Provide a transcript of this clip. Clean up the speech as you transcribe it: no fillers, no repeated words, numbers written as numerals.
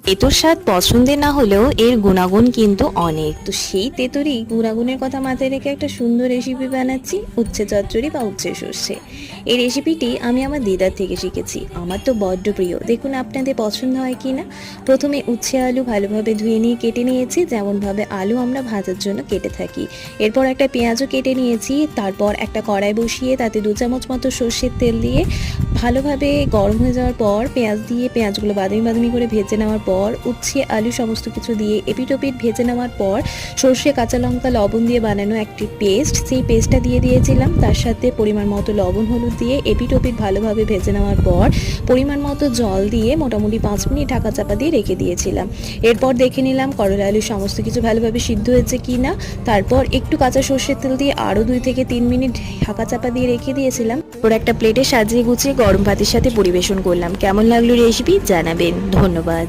তেঁতুর স্বাদ পছন্দের না হলেও এর গুণাগুণ কিন্তু অনেক। তো সেই তেঁতুরই গুণাগুণের কথা মাথায় রেখে একটা সুন্দর রেসিপি বানাচ্ছি, উচ্ছে চচ্চড়ি বা উচ্ছে সর্ষে। এই রেসিপিটি আমি আমার দিদার থেকে শিখেছি, আমার তো বড্ড প্রিয়। দেখুন আপনাদের পছন্দ হয় কি না। প্রথমে উচ্ছে আলু ভালোভাবে ধুয়ে নিয়ে কেটে নিয়েছি, যেমনভাবে আলু আমরা ভাজার জন্য কেটে থাকি। এরপর একটা পেঁয়াজও কেটে নিয়েছি। তারপর একটা কড়াই বসিয়ে তাতে 2 চামচ মতো সর্ষের তেল দিয়ে ভালোভাবে গরম হয়ে যাওয়ার পর পেঁয়াজ দিয়ে পেঁয়াজগুলো বাদামি বাদামি করে ভেজে নেওয়ার পর উচ্ছে আলু সমস্ত কিছু দিয়ে এপিট ওপিট ভেজে নেওয়ার পর সর্ষে কাঁচা লঙ্কা লবণ দিয়ে বানানো একটি পেস্ট, সেই পেস্টটা দিয়ে দিয়েছিলাম। তার সাথে পরিমাণ মতো লবণ হলুদ দিয়ে এপিট ওপিট ভালোভাবে ভেজে নেওয়ার পর পরিমাণ মতো জল দিয়ে মোটামুটি 5 মিনিট ঢাকা চাপা দিয়ে রেখে দিয়েছিলাম। এরপর দেখে নিলাম করলা আলু সমস্ত কিছু ভালোভাবে সিদ্ধ হয়েছে কি না। তারপর একটু কাঁচা সর্ষের তেল দিয়ে আরও 2 থেকে 3 মিনিট ঢাকা চাপা দিয়ে রেখে দিয়েছিলাম। ওর একটা প্লেটে সাজিয়ে গুছিয়ে গরম ভাতের সাথে পরিবেশন করলাম। কেমন লাগলো রেসিপি জানাবেন। ধন্যবাদ।